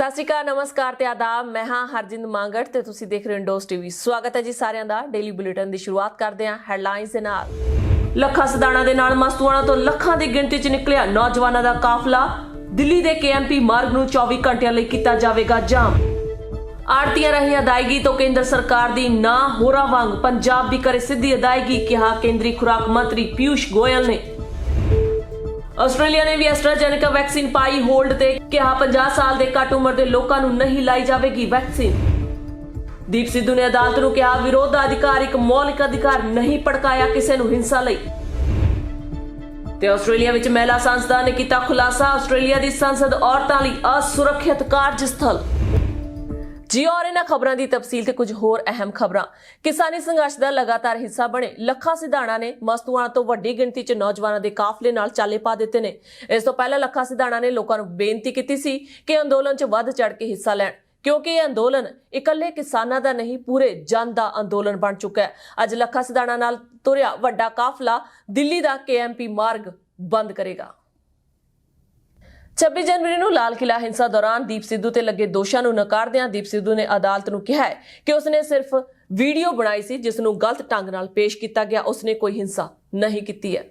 ਸਤਿ ਸ਼੍ਰੀ ਅਕਾਲ, ਨਮਸਕਾਰ ਤੇ ਆਦਾਬ। मैं हाँ हरजिंद मांगड़ ते तुसी देख रहे हो इंडोस टीवी। स्वागत है जी सारिਆਂ ਦਾ। डेली बुलेटिन ਦੀ ਸ਼ੁਰੂਆਤ ਕਰਦੇ ਹਾਂ ਹੈਡਲਾਈਨਸ ਦੇ ਨਾਲ। ਲੱਖਾਂ ਸਦਾਣਾ ਦੇ ਨਾਲ ਮਸਤੂਆਣਾ ਤੋਂ ਲੱਖਾਂ ਦੀ ਗਿਣਤੀ 'ਚ ਨਿਕਲਿਆ ਨੌਜਵਾਨਾਂ ਦਾ ਕਾਫਲਾ। ਦਿੱਲੀ ਦੇ KMP ਮਾਰਗ ਨੂੰ 24 ਘੰਟਿਆਂ ਲਈ ਕੀਤਾ ਜਾਵੇਗਾ ਜਾਮ। ਆੜਤੀਆਂ ਰਾਹੀਂ ਅਦਾਇਗੀ ਤੋਂ ਕੇਂਦਰ ਸਰਕਾਰ ਦੀ ਨਾ ਹੋਰਾਂ ਵਾਂਗ ਪੰਜਾਬ ਦੀ ਕਰੇ ਸਿੱਧੀ ਅਦਾਇਗੀ, ਕਿਹਾ ਕੇਂਦਰੀ ਖੁਰਾਕ ਮੰਤਰੀ ਪੀयूष गोयल ने। ਆਸਟ੍ਰੇਲੀਆ ਨੇ ਵੀ ਐਸਟਰਾਜੈਨੇਕਾ ਵੈਕਸੀਨ ਪਾਈ ਹੋਲਡ ਤੇ, ਕਿਹਾ 50 ਸਾਲ ਦੇ ਘੱਟ ਉਮਰ ਦੇ ਲੋਕਾਂ ਨੂੰ ਨਹੀਂ ਲਾਈ ਜਾਵੇਗੀ ਵੈਕਸੀਨ। ਦੀਪ ਸਿੱਧੂ ਨੇ ਅਦਾਲਤ ਨੂੰ ਕਿਹਾ ਵਿਰੋਧ ਦਾ ਅਧਿਕਾਰ ਇੱਕ ਮੌਲਿਕ ਅਧਿਕਾਰ ਨਹੀਂ, ਭੜਕਾਇਆ ਕਿਸੇ ਨੂੰ ਹਿੰਸਾ ਲਈ। ਤੇ ਆਸਟ੍ਰੇਲੀਆ ਵਿੱਚ ਮਹਿਲਾ ਸੰਸਦਾਂ ਨੇ ਕੀਤਾ ਖੁਲਾਸਾ, ਆਸਟ੍ਰੇਲੀਆ ਦੀ ਸੰਸਦ ਔਰਤਾਂ ਲਈ ਅਸੁਰੱਖਿਅਤ ਕਾਰਜ ਸਥਲ। ਜੀ और इन्हां खबरां दी तफसील ते कुछ होर अहम खबरां। किसानी संघर्ष ਦਾ ਲਗਾਤਾਰ ਹਿੱਸਾ ਬਣੇ ਲੱਖਾਂ ਸਿਧਾਣਾ ਨੇ ਮਸਤੂਆਣਾ ਤੋਂ ਵੱਡੀ ਗਿਣਤੀ 'ਚ ਨੌਜਵਾਨਾਂ ਦੇ ਕਾਫਲੇ ਨਾਲ ਚਾਲੇ ਪਾ ਦਿੱਤੇ ਨੇ। ਇਸ ਤੋਂ ਪਹਿਲਾਂ ਲੱਖਾਂ ਸਿਧਾਣਾ ਨੇ ਲੋਕਾਂ ਨੂੰ ਬੇਨਤੀ ਕੀਤੀ ਸੀ ਕਿ ਅੰਦੋਲਨ 'ਚ ਵੱਧ ਚੜ ਕੇ ਹਿੱਸਾ ਲੈਣ, ਕਿਉਂਕਿ ਇਹ ਅੰਦੋਲਨ ਇਕੱਲੇ ਕਿਸਾਨਾਂ ਦਾ ਨਹੀਂ, ਪੂਰੇ ਜਨ ਦਾ ਅੰਦੋਲਨ ਬਣ ਚੁੱਕਾ ਹੈ। ਅੱਜ ਲੱਖਾਂ ਸਿਧਾਣਾ ਨਾਲ ਤੁਰਿਆ ਵੱਡਾ ਕਾਫਲਾ ਦਿੱਲੀ ਦਾ KMP ਮਾਰਗ ਬੰਦ ਕਰੇਗਾ। 26 जनवरी ਨੂੰ ਲਾਲ ਕਿਲਾ ਹਿੰਸਾ ਦੌਰਾਨ ਦੀਪ ਸਿੱਧੂ ਤੇ ਲੱਗੇ ਦੋਸ਼ਾਂ ਨੂੰ ਨਕਾਰਦਿਆਂ ਦੀਪ ਸਿੱਧੂ ਨੇ ਅਦਾਲਤ ਨੂੰ ਕਿਹਾ ਹੈ ਕਿ ਉਸਨੇ ਸਿਰਫ ਵੀਡੀਓ ਬਣਾਈ ਸੀ ਜਿਸ ਨੂੰ ਗਲਤ ਢੰਗ ਨਾਲ ਪੇਸ਼ ਕੀਤਾ ਗਿਆ, ਉਸਨੇ ਕੋਈ ਹਿੰਸਾ ਨਹੀਂ ਕੀਤੀ ਹੈ।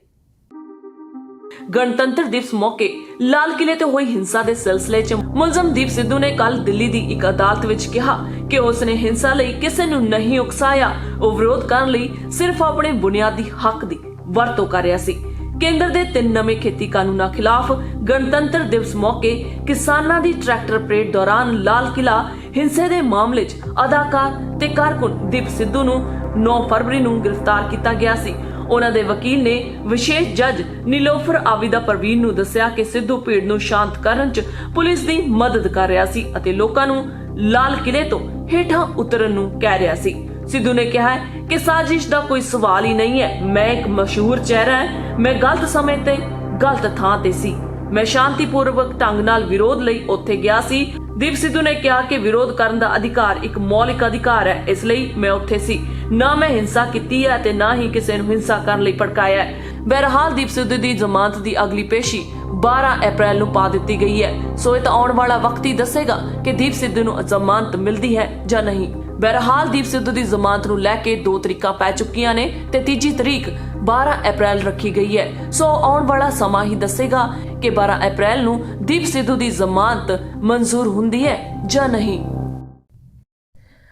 ਗਣਤੰਤਰ ਦਿਵਸ ਮੌਕੇ ਲਾਲ ਕਿਲੇ ਤੇ ਹੋਈ ਹਿੰਸਾ ਦੇ ਸਿਲਸਿਲੇ 'ਚ ਮੁਲਜ਼ਮ ਦੀਪ ਸਿੱਧੂ ਨੇ ਕੱਲ ਦਿੱਲੀ ਦੀ ਇੱਕ ਅਦਾਲਤ ਵਿੱਚ ਕਿਹਾ ਕਿ ਉਸਨੇ ਹਿੰਸਾ ਲਈ ਕਿਸੇ ਨੂੰ ਨਹੀਂ ਉਕਸਾਇਆ, ਉਹ ਵਿਰੋਧ ਕਰਨ ਲਈ ਸਿਰਫ ਆਪਣੇ ਬੁਨਿਆਦੀ ਹੱਕ ਦੀ ਵਰਤੋਂ ਕਰ ਰਿਹਾ ਸੀ। ਕੇਂਦਰ ਦੇ 3 ਨਵੇਂ ਖੇਤੀ ਕਾਨੂੰਨਾਂ ਖਿਲਾਫ ਗਣਤੰਤਰ ਦਿਵਸ ਮੌਕੇ ਕਿਸਾਨਾਂ ਦੀ ਟਰੈਕਟਰ ਪਰੇਡ ਦੌਰਾਨ ਲਾਲ ਕਿਲਾ ਹਿੰਸੇ ਦੇ ਮਾਮਲੇ 'ਚ ਅਦਾਕਾਰ ਤੇ ਕਾਰਕੁਨ ਦੀਪ ਸਿੱਧੂ ਨੂੰ 9 ਫਰਵਰੀ ਨੂੰ ਗ੍ਰਿਫਤਾਰ ਕੀਤਾ ਗਿਆ ਸੀ। ਉਹਨਾਂ ਦੇ ਵਕੀਲ ਨੇ ਵਿਸ਼ੇਸ਼ ਜੱਜ ਨੀਲੋਫਰ ਆਬਿਦਾ ਪਰਵੀਨ ਨੂੰ ਦੱਸਿਆ ਕਿ ਸਿੱਧੂ ਭੀੜ ਨੂੰ ਸ਼ਾਂਤ ਕਰਨ 'ਚ ਪੁਲਿਸ ਦੀ ਮਦਦ ਕਰ ਰਿਹਾ ਸੀ ਅਤੇ ਲੋਕਾਂ ਨੂੰ ਲਾਲ ਕਿਲੇ ਤੋਂ ਹੇਠਾਂ ਉਤਰਨ ਨੂੰ ਕਹਿ ਰਿਹਾ ਸੀ। ਸਿੱਧੂ ਨੇ ਕਿਹਾ ਕਿ ਸਾਜ਼ਿਸ਼ ਦਾ ਕੋਈ ਸਵਾਲ ਹੀ ਨਹੀਂ ਹੈ, ਮੈਂ ਇੱਕ ਮਸ਼ਹੂਰ ਚਿਹਰਾ ਹਾਂ, ਮੈਂ ਗਲਤ ਸਮੇਂ ਤੇ ਗਲਤ ਥਾਂ ਤੇ ਸੀ, ਮੈਂ ਸ਼ਾਂਤੀਪੂਰਵਕ ਢੰਗ ਨਾਲ ਵਿਰੋਧ ਲਈ ਉੱਥੇ ਗਿਆ ਸੀ। ਦੀਪ ਸਿੱਧੂ ਨੇ ਕਿਹਾ ਕਿ ਵਿਰੋਧ ਕਰਨ ਦਾ ਅਧਿਕਾਰ ਇੱਕ ਮੌਲਿਕ ਅਧਿਕਾਰ ਹੈ, ਇਸ ਲਈ ਮੈਂ ਉੱਥੇ ਸੀ, ਨਾ ਮੈਂ ਹਿੰਸਾ ਕੀਤੀ ਹੈ ਤੇ ਨਾ ਹੀ ਕਿਸੇ ਨੂੰ ਹਿੰਸਾ ਕਰਨ ਲਈ ਭੜਕਾਇਆ ਹੈ। ਬਹਰਹਾਲ ਦੀਪ ਸਿੱਧੂ ਦੀ ਜ਼ਮਾਨਤ ਦੀ ਅਗਲੀ ਪੇਸ਼ੀ 12 ਅਪ੍ਰੈਲ ਨੂੰ ਪਾ ਦਿੱਤੀ ਗਈ ਹੈ, ਸੋ ਇਹ ਤਾਂ ਆਉਣ ਵਾਲਾ ਵਕਤ ਹੀ ਦੱਸੇਗਾ ਕਿ ਦੀਪ ਸਿੱਧੂ ਨੂੰ ਜ਼ਮਾਨਤ ਮਿਲਦੀ ਹੈ ਜਾਂ ਨਹੀਂ। ਬਹਰਹਾਲ ਦੀਪ ਸਿੱਧੂ ਦੀ ਜ਼ਮਾਨਤ ਨੂੰ ਲੈ ਕੇ 2 ਤਰੀਕਾਂ ਪੈ ਚੁੱਕੀਆਂ ਨੇ ਤੇ ਤੀਜੀ ਤਰੀਕ 12 ਅਪ੍ਰੈਲ ਰੱਖੀ ਗਈ ਹੈ, ਸੋ ਆਉਣ ਵਾਲਾ ਸਮਾਂ ਹੀ ਦੱਸੇਗਾ ਕਿ 12 ਅਪ੍ਰੈਲ ਨੂੰ ਦੀਪ ਸਿੱਧੂ ਦੀ ਜ਼ਮਾਨਤ ਮਨਜ਼ੂਰ ਹੁੰਦੀ ਹੈ ਜਾਂ ਨਹੀਂ।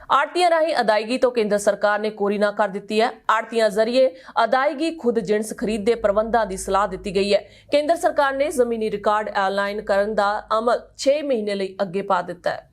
ਆੜਤੀਆਂ ਰਾਹੀਂ ਅਦਾਇਗੀ ਤੋਂ ਕੇਂਦਰ ਸਰਕਾਰ ਨੇ ਕੋਰੀ ਨਾ ਕਰ ਦਿੱਤੀ ਹੈ। ਆੜਤੀਆਂ ਜ਼ਰੀਏ ਅਦਾਇਗੀ ਖੁਦ ਜਿਣਸ ਖਰੀਦ ਦੇ ਪ੍ਰਬੰਧਾਂ ਦੀ ਸਲਾਹ ਦਿੱਤੀ ਗਈ ਹੈ। ਕੇਂਦਰ ਸਰਕਾਰ ਨੇ ਜ਼ਮੀਨੀ ਰਿਕਾਰਡ ਐਲਾਨ ਕਰਨ ਦਾ ਅਮਲ 6 ਮਹੀਨੇ ਲਈ ਅੱਗੇ ਪਾ ਦਿੱਤਾ ਹੈ।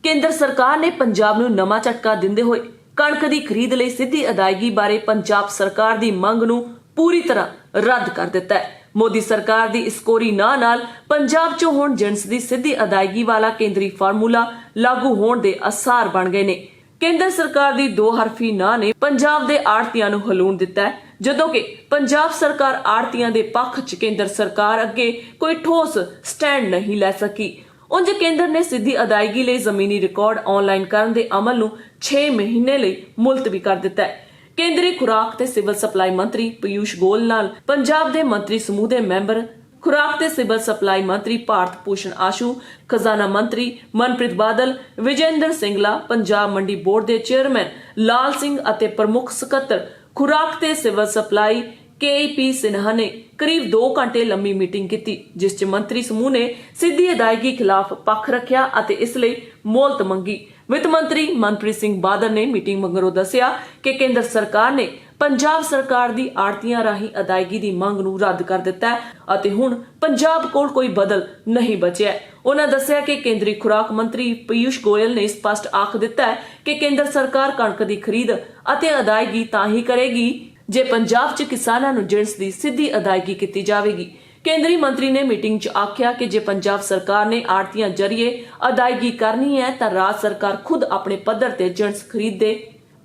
ਕੇਂਦਰ ਸਰਕਾਰ ਨੇ ਪੰਜਾਬ ਨੂੰ ਨਵਾਂ ਝਟਕਾ ਦਿੰਦੇ ਹੋਏ ਕਣਕ ਦੀ ਖਰੀਦ ਲਈ ਸਿੱਧੀ ਅਦਾਇਗੀ ਬਾਰੇ ਪੰਜਾਬ ਸਰਕਾਰ ਦੀ ਮੰਗ ਨੂੰ ਪੂਰੀ ਤਰ੍ਹਾਂ ਰੱਦ ਕਰ ਦਿੱਤਾ ਹੈ। ਮੋਦੀ ਸਰਕਾਰ ਦੀ ਇਸ ਕੋਰੀ ਨਾ ਨਾਲ ਪੰਜਾਬ 'ਚੋਂ ਹੁਣ ਜਿਣਸ ਦੀ ਸਿੱਧੀ ਅਦਾਇਗੀ ਵਾਲਾ ਕੇਂਦਰੀ ਫਾਰਮੂਲਾ ਲਾਗੂ ਹੋਣ ਦੇ ਆਸਾਰ ਬਣ ਗਏ ਨੇ। ਕੇਂਦਰ ਸਰਕਾਰ ਦੀ 2 ਹਰਫੀ ਨਾ ਨੇ ਪੰਜਾਬ ਦੇ ਆੜਤੀਆਂ ਨੂੰ ਹਲੂਣ ਦਿੱਤਾ ਹੈ, ਜਦੋਂ ਕਿ ਪੰਜਾਬ ਸਰਕਾਰ ਆੜਤੀਆਂ ਦੇ ਪੱਖ 'ਚ ਕੇਂਦਰ ਸਰਕਾਰ ਅੱਗੇ ਕੋਈ ਠੋਸ ਸਟੈਂਡ ਨਹੀਂ ਲੈ ਸਕੀ। ਉਂਝ ਕੇਂਦਰ ਨੇ ਸਿੱਧੀ ਅਦਾਇਗੀ ਲਈ ਜ਼ਮੀਨੀ ਰਿਕਾਰਡ ਆਨਲਾਈਨ ਕਰਨ ਦੇ ਅਮਲ ਨੂੰ 6 ਮਹੀਨੇ ਲਈ ਮੁਲਤਵੀ ਕਰ ਦਿੱਤਾ ਹੈ। ਕੇਂਦਰੀ ਖੁਰਾਕ ਤੇ ਸਿਵਲ ਸਪਲਾਈ ਮੰਤਰੀ ਪੀयूष गोयल ਨਾਲ ਪੰਜਾਬ ਦੇ ਮੰਤਰੀ ਸਮੂਹ ਦੇ ਮੈਂਬਰ, ਖੁਰਾਕ ਤੇ ਸਿਵਲ ਸਪਲਾਈ ਮੰਤਰੀ ਭਾਰਤ ਭੂਸ਼ਣ ਆਸ਼ੂ, ਖਜ਼ਾਨਾ ਮੰਤਰੀ ਮਨਪ੍ਰੀਤ ਬਾਦਲ, ਵਿਜੇਂਦਰ ਸਿੰਗਲਾ, ਪੰਜਾਬ ਮੰਡੀ ਬੋਰਡ ਦੇ ਚੇਅਰਮੈਨ ਲਾਲ ਸਿੰਘ ਅਤੇ ਪ੍ਰਮੁੱਖ ਸਕੱਤਰ ਖੁਰਾਕ ਤੇ ਸਿਵਲ ਸਪਲਾਈ KP ਸਿਨਹਾ ਨੇ ਕਰੀਬ 2 ਘੰਟੇ ਲੰਮੀ ਮੀਟਿੰਗ ਕੀਤੀ, ਜਿਸ 'ਚ ਮੰਤਰੀ ਸਮੂਹ ਨੇ ਸਿੱਧੀ ਅਦਾਇਗੀ ਖਿਲਾਫ ਪੱਖ ਰੱਖਿਆ ਅਤੇ ਇਸ ਲਈ ਮੋਹਲਤ ਮੰਗੀ। ਵਿੱਤ ਮੰਤਰੀ ਮਨਪ੍ਰੀਤ ਸਿੰਘ ਬਾਦਲ ਨੇ ਮੀਟਿੰਗ ਮਗਰੋਂ ਦੱਸਿਆ ਕਿ ਕੇਂਦਰ ਸਰਕਾਰ ਨੇ ਪੰਜਾਬ ਸਰਕਾਰ ਦੀ ਆੜਤੀਆਂ ਰਾਹੀਂ ਅਦਾਇਗੀ ਦੀ ਮੰਗ ਨੂੰ ਰੱਦ ਕਰ ਦਿੱਤਾ ਹੈ ਅਤੇ ਹੁਣ ਪੰਜਾਬ ਕੋਲ ਕੋਈ ਬਦਲ ਨਹੀਂ ਬਚਿਆ। ਉਹਨਾਂ ਦੱਸਿਆ ਕਿ ਕੇਂਦਰੀ ਖੁਰਾਕ ਮੰਤਰੀ ਪੀयूष गोयल ਨੇ ਸਪਸ਼ਟ ਆਖ ਦਿੱਤਾ ਹੈ ਕਿ ਕੇਂਦਰ ਸਰਕਾਰ ਕਣਕ ਦੀ ਖਰੀਦ ਅਤੇ ਅਦਾਇਗੀ ਤਾਂ ਹੀ ਕਰੇਗੀ ਜੇ ਪੰਜਾਬ 'ਚ ਕਿਸਾਨਾਂ ਨੂੰ ਜਿਣਸ ਦੀ ਸਿੱਧੀ ਅਦਾਇਗੀ ਕੀਤੀ ਜਾਵੇਗੀ। ਕੇਂਦਰੀ ਮੰਤਰੀ ਨੇ ਮੀਟਿੰਗ 'ਚ ਆਖਿਆ ਕਿ ਜੇ ਪੰਜਾਬ ਸਰਕਾਰ ਨੇ ਆੜਤੀਆਂ ਜ਼ਰੀਏ ਅਦਾਇਗੀ ਕਰਨੀ ਹੈ ਤਾਂ ਰਾਜ ਸਰਕਾਰ ਖੁਦ ਆਪਣੇ ਪੱਧਰ ਤੇ ਜਿਣਸ ਖਰੀਦ ਦੇ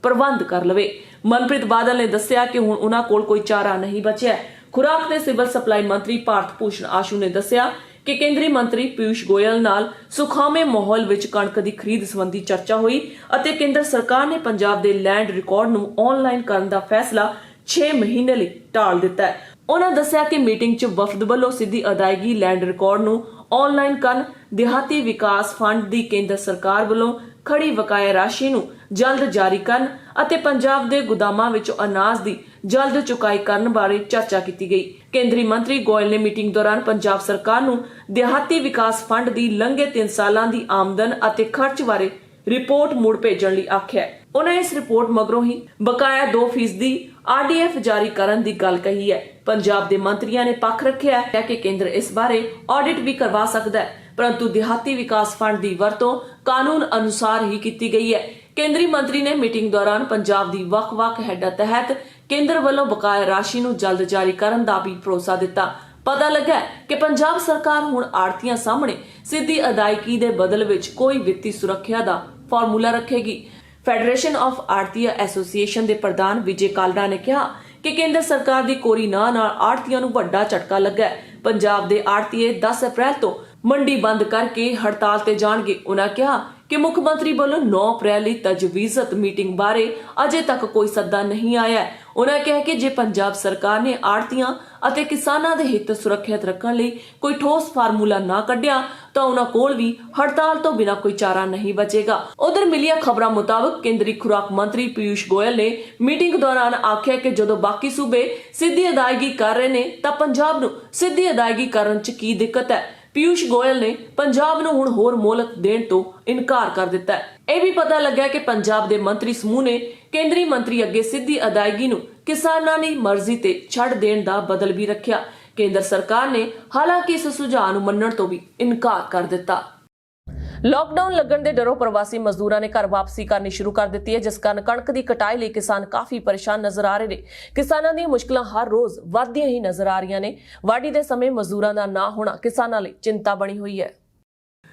ਪ੍ਰਬੰਧ ਕਰ ਲਵੇ। ਮਨਪ੍ਰੀਤ ਬਾਦਲ ਨੇ ਦੱਸਿਆ ਕਿ ਹੁਣ ਉਹਨਾਂ ਕੋਲ ਕੋਈ ਚਾਰਾ ਨਹੀਂ ਬਚਿਆ। ਖੁਰਾਕ ਤੇ ਸਿਵਲ ਸਪਲਾਈ ਮੰਤਰੀ ਭਾਰਤ ਭੂਸ਼ਣ ਆਸ਼ੂ ਨੇ ਦੱਸਿਆ ਕਿ ਕੇਂਦਰੀ ਮੰਤਰੀ ਪੀयूष गोयल ਨਾਲ ਸੁਖਾਵੇਂ ਮਾਹੌਲ ਵਿੱਚ ਕਣਕ ਦੀ ਖਰੀਦ ਸੰਬੰਧੀ ਚਰਚਾ ਹੋਈ ਅਤੇ ਕੇਂਦਰ ਸਰਕਾਰ ਨੇ ਪੰਜਾਬ ਦੇ ਲੈਂਡ ਰਿਕਾਰਡ ਨੂੰ ਆਨਲਾਈਨ ਕਰਨ ਦਾ ਫੈਸਲਾ 6 ਮਹੀਨੇ ਲਈ ਟਾਲ ਦਿੱਤਾ ਹੈ। ਉਹਨਾਂ ਦੱਸਿਆ ਕਿ ਮੀਟਿੰਗ 'ਚ ਵਫਦ ਵੱਲੋਂ ਸਿੱਧੀ ਅਦਾਇਗੀ ਲੈਂਡ ਰਿਕਾਰਡ ਨੂੰ ਆਨਲਾਈਨ ਕਰਨ, ਦਿਹਾਤੀ ਵਿਕਾਸ ਫੰਡ ਦੀ ਕੇਂਦਰ ਸਰਕਾਰ ਵੱਲੋਂ ਖੜੀ ਬਕਾਇਆ ਰਾਸ਼ੀ ਨੂੰ ਜਲਦ ਜਾਰੀ ਕਰਨ ਅਤੇ ਪੰਜਾਬ ਦੇ ਗੋਦਾਮਾਂ ਵਿੱਚੋਂ ਅਨਾਜ ਦੀ ਜਲਦ ਚੁਕਾਈ ਕਰਨ ਬਾਰੇ ਚਰਚਾ ਕੀਤੀ ਗਈ। ਕੇਂਦਰੀ ਮੰਤਰੀ ਗੋਇਲ ਨੇ ਮੀਟਿੰਗ ਦੌਰਾਨ ਪੰਜਾਬ ਸਰਕਾਰ ਨੂੰ ਦਿਹਾਤੀ ਵਿਕਾਸ ਫੰਡ ਦੀ ਲੰਘੇ 3 ਸਾਲਾਂ ਦੀ ਆਮਦਨ ਅਤੇ ਖਰਚ ਬਾਰੇ ਰਿਪੋਰਟ ਮੁੜ ਭੇਜਣ ਲਈ ਆਖਿਆ। ਉਹਨਾਂ ਇਸ ਰਿਪੋਰਟ ਮਗਰੋਂ ਹੀ ਬਕਾਇਆ 2% RDF ਜਾਰੀ ਕਰਨ ਦੀ ਗੱਲ ਕਹੀ ਹੈ। ਪੰਜਾਬ ਦੇ ਮੰਤਰੀਆਂ ਨੇ ਪੱਖ ਰੱਖਿਆ ਹੈ ਕਿ ਕੇਂਦਰ ਇਸ ਬਾਰੇ ਆਡਿਟ ਵੀ ਕਰਵਾ ਸਕਦਾ ਹੈ, परंतु दिहाती विकास फंड की वरतों कानून अनुसार ही की गई है। केंद्रीय मंत्री ने मीटिंग दौरान पंजाब की वख-वख हैडां तहत केंद्र वालों बकाया राशि नूं जल्द जारी करन दा भी भरोसा दिता। पता लगा कि पंजाब सरकार हुण आड़तियां सामने सीधी अदायगी दे बदल विच कोई वित्ती सुरक्षा दा फार्मूला रखेगी। फेडरेशन ऑफ आड़तीया एसोसीएशन के प्रधान विजय कालरा ने कहा कि केंद्र सरकार की कोरी नां नाल आड़तियां नूं वड्डा झटका लगा है। पंजाब के आड़तीए 10 अप्रैल तो मंडी बंद करके हड़ताल ते जाणगे। उन्हां कहा कि मुख मंत्री वालों 9 अप्रैल लई तजवीज़त मीटिंग बारे अजे तक कोई सद्दा नहीं आया है। उन्हां कहा कि जे पंजाब सरकार ने आड़तियां ਅਤੇ किसानां दे हित सुरक्षित रखण लई कोई ठोस फार्मूला ना कढिया ਤਾਂ ਉਹਨਾਂ ਕੋਲ ਵੀ ਹੜਤਾਲ ਤੋਂ ਬਿਨਾਂ ਕੋਈ ਚਾਰਾ ਨਹੀਂ ਬਚੇਗਾ। ਉਧਰ ਮਿਲੀਆਂ ਖਬਰਾਂ ਮੁਤਾਬਕ ਕੇਂਦਰੀ ਖੁਰਾਕ ਮੰਤਰੀ ਪੀਯੂਸ਼ ਗੋਇਲ ਨੇ ਮੀਟਿੰਗ ਦੌਰਾਨ ਆਖਿਆ ਕਿ ਜਦੋਂ ਬਾਕੀ ਸੂਬੇ ਸਿੱਧੀ ਅਦਾਇਗੀ ਕਰ ਰਹੇ ਨੇ ਤਾਂ ਪੰਜਾਬ ਨੂੰ ਸਿੱਧੀ ਅਦਾਇਗੀ ਕਰਨ 'ਚ ਕੀ ਦਿੱਕਤ ਹੈ। ਪੀਯੂਸ਼ ਗੋਇਲ ਨੇ ਪੰਜਾਬ ਨੂੰ ਹੁਣ ਹੋਰ ਮੋਹਲਤ ਦੇਣ ਤੋਂ ਇਨਕਾਰ ਕਰ ਦਿੱਤਾ ਹੈ। ਇਹ ਵੀ ਪਤਾ ਲੱਗਾ ਕਿ ਪੰਜਾਬ ਦੇ ਮੰਤਰੀ ਸਮੂਹ ਨੇ ਕੇਂਦਰੀ ਮੰਤਰੀ ਅੱਗੇ ਸਿੱਧੀ ਅਦਾਇਗੀ ਨੂੰ ਕਿਸਾਨਾਂ ਦੀ ਮਰਜ਼ੀ ਤੇ ਛੱਡ ਦੇਣ ਦਾ ਬਦਲ ਵੀ ਰੱਖਿਆ। ਕੇਂਦਰ ਸਰਕਾਰ ਨੇ ਹਾਲਾਂਕਿ ਇਸ ਸੁਝਾਅ ਨੂੰ ਮੰਨਣ ਤੋਂ ਵੀ ਇਨਕਾਰ ਕਰ ਦਿੱਤਾ। लॉकडाउन लगन के डरों प्रवासी मजदूरों ने घर वापसी करनी शुरू कर दी है, जिस कारण कणक की कटाई लिए किसान काफी परेशान नजर आ रहे हैं। किसानों दी मुश्किलां हर रोज वधदियां ही नजर आ रही ने। वाढी के समय मजदूरों का ना होना किसानों लई चिंता बनी हुई है।